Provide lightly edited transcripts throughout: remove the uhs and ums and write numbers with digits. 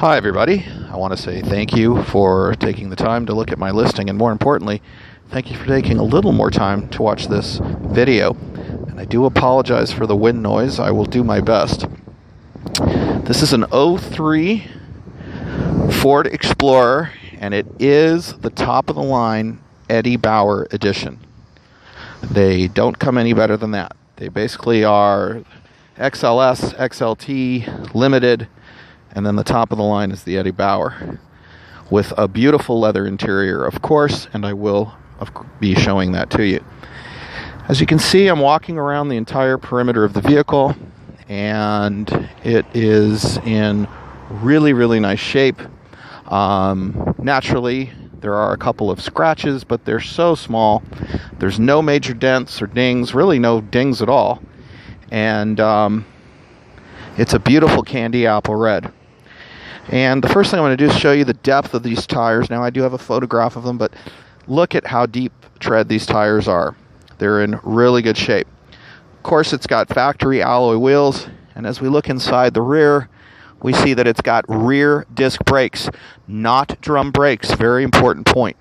Hi everybody, I want to say thank you for taking the time to look at my listing, and more importantly, thank you for taking a little more time to watch this video. And I do apologize for the wind noise. I will do my best. This is an '03 Ford Explorer, and it is the top of the line Eddie Bauer edition. They don't come any better than that. They basically are XLS, XLT, Limited, and then the top of the line is the Eddie Bauer with a beautiful leather interior, of course, and I will be showing that to you. As you can see, I'm walking around the entire perimeter of the vehicle, and it is in really, really nice shape. Naturally, there are a couple of scratches, but they're so small. There's no major dents or dings, really no dings at all. And it's a beautiful candy apple red. And the first thing I'm going to do is show you the depth of these tires. Now, I do have a photograph of them, but look at how deep tread these tires are. They're in really good shape. Of course, it's got factory alloy wheels, and as we look inside the rear, we see that it's got rear disc brakes, not drum brakes. Very important point.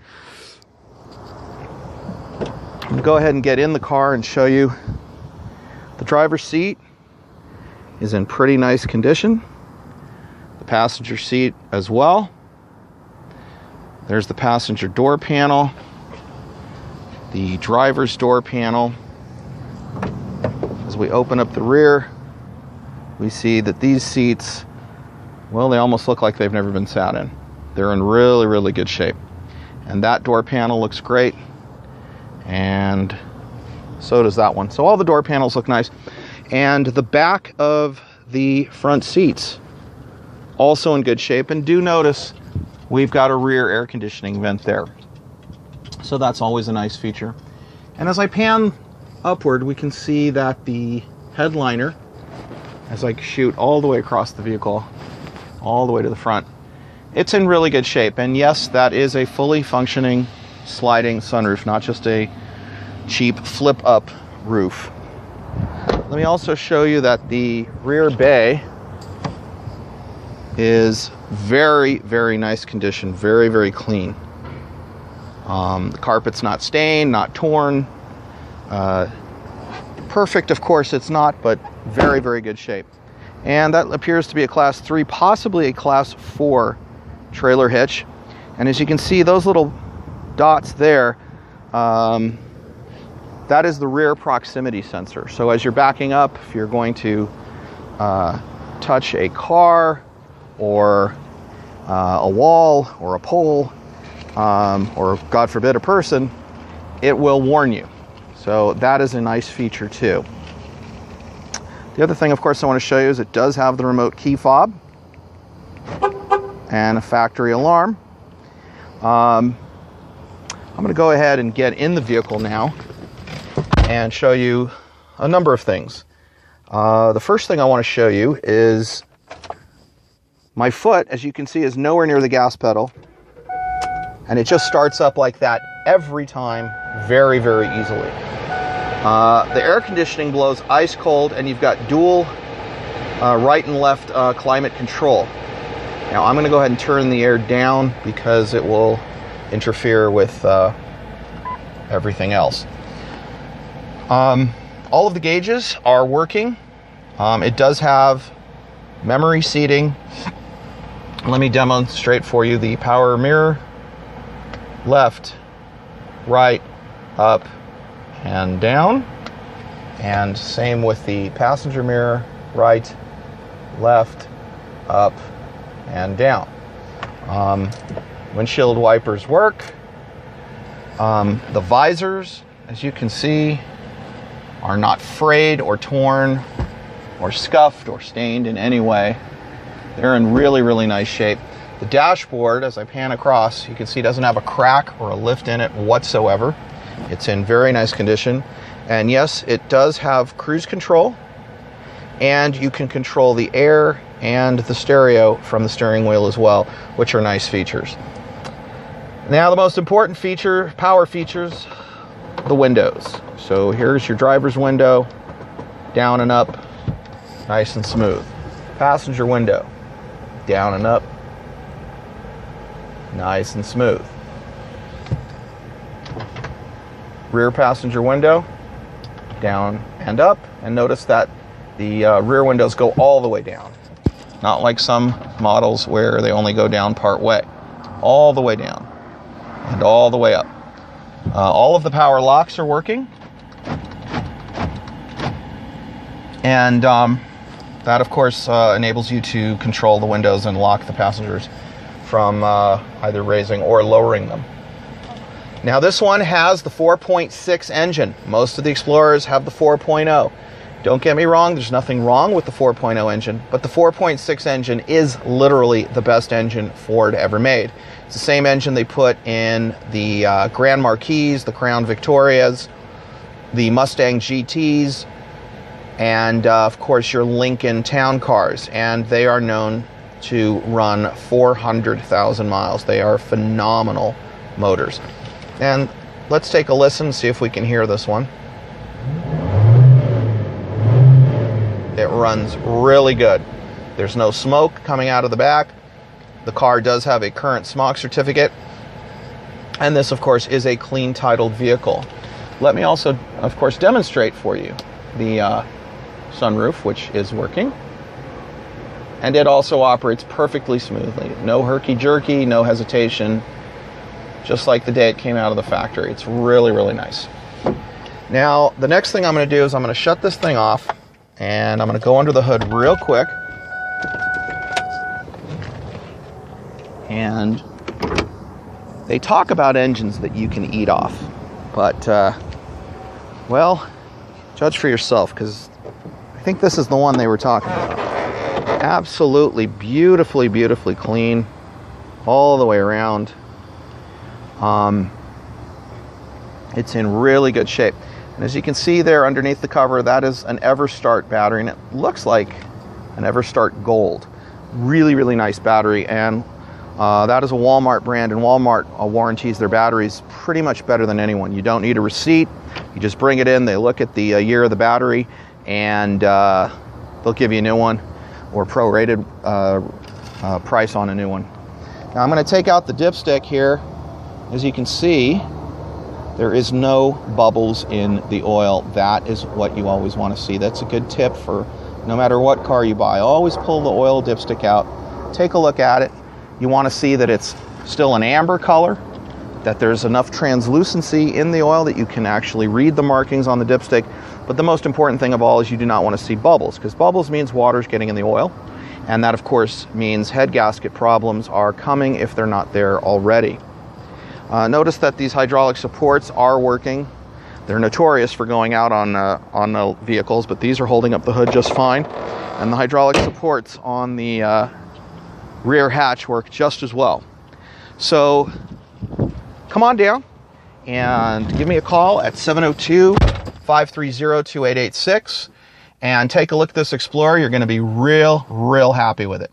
I'm going to go ahead and get in the car and show you. The driver's seat is in pretty nice condition. The passenger seat as well. There's the passenger door panel, the driver's door panel. As we open up the rear, we see that these seats, well, they almost look like they've never been sat in. They're in really, really good shape. And that door panel looks great, and so does that one. So all the door panels look nice. And the back of the front seats, also in good shape. And do notice we've got a rear air conditioning vent there. So that's always a nice feature. And as I pan upward, we can see that the headliner, as I shoot all the way across the vehicle, all the way to the front, it's in really good shape. And yes, that is a fully functioning sliding sunroof, not just a cheap flip up roof. Let me also show you that the rear bay is very, very nice condition, very, very clean. The carpet's not stained, not torn. Perfect, of course it's not, but very, very good shape. And that appears to be a Class 3, possibly a Class 4 trailer hitch. And as you can see, those little dots there, that is the rear proximity sensor. So as you're backing up, if you're going to touch a car or a wall or a pole, or God forbid a person, it will warn you. So that is a nice feature too. The other thing, of course, I want to show you is it does have the remote key fob and a factory alarm. I'm going to go ahead and get in the vehicle now and show you a number of things. The first thing I want to show you is my foot, as you can see, is nowhere near the gas pedal, and it just starts up like that every time, very, very easily. The air conditioning blows ice cold, and you've got dual right and left climate control. Now I'm going to go ahead and turn the air down because it will interfere with everything else. All of the gauges are working. It does have memory seating. Let me demonstrate for you the power mirror. Left, right, up, and down. And same with the passenger mirror. Right, left, up, and down. Windshield wipers work. The visors, as you can see, are not frayed or torn or scuffed or stained in any way. They're in really, really nice shape. The dashboard, as I pan across, you can see doesn't have a crack or a lift in it whatsoever. It's in very nice condition. And yes, it does have cruise control, and you can control the air and the stereo from the steering wheel as well, which are nice features. Now the most important feature, power features, the windows. So here's your driver's window, down and up, nice and smooth. Passenger window, down and up, Nice and smooth. Rear passenger window, down and up, and notice that the rear windows go all the way down. Not like some models where they only go down part way. All the way down and all the way up. All of the power locks are working. And that, of course, enables you to control the windows and lock the passengers from either raising or lowering them. Now, this one has the 4.6 engine. Most of the Explorers have the 4.0. Don't get me wrong, there's nothing wrong with the 4.0 engine, but the 4.6 engine is literally the best engine Ford ever made. It's the same engine they put in the Grand Marquis, the Crown Victorias, the Mustang GTs, and of course your Lincoln Town Cars, and they are known to run 400,000 miles. They are phenomenal motors. And let's take a listen, see if we can hear this one. It runs really good. There's no smoke coming out of the back. The car does have a current smog certificate. And this, of course, is a clean titled vehicle. Let me also, of course, demonstrate for you the sunroof, which is working. And it also operates perfectly smoothly. No herky-jerky, no hesitation. Just like the day it came out of the factory. It's really, really nice. Now, the next thing I'm going to do is I'm going to shut this thing off, and I'm going to go under the hood real quick. And they talk about engines that you can eat off. But, well, judge for yourself, because I think this is the one they were talking about. Absolutely beautifully, beautifully clean all the way around. It's in really good shape. And as you can see there underneath the cover, that is an EverStart battery, and it looks like an EverStart Gold. Really, really nice battery, and that is a Walmart brand, and Walmart warranties their batteries pretty much better than anyone. You don't need a receipt. You just bring it in, they look at the year of the battery, and they'll give you a new one, or prorated price on a new one. Now I'm going to take out the dipstick here. As you can see, there is no bubbles in the oil. That is what you always want to see. That's a good tip for no matter what car you buy. Always pull the oil dipstick out, take a look at it. You want to see that it's still an amber color, that there's enough translucency in the oil that you can actually read the markings on the dipstick. But the most important thing of all is you do not want to see bubbles, because bubbles means water's getting in the oil. And that, of course, means head gasket problems are coming if they're not there already. Notice that these hydraulic supports are working. They're notorious for going out on the vehicles, but these are holding up the hood just fine. And the hydraulic supports on the rear hatch work just as well. So come on down and give me a call at 702-530-2886 and take a look at this Explorer. You're going to be real happy with it.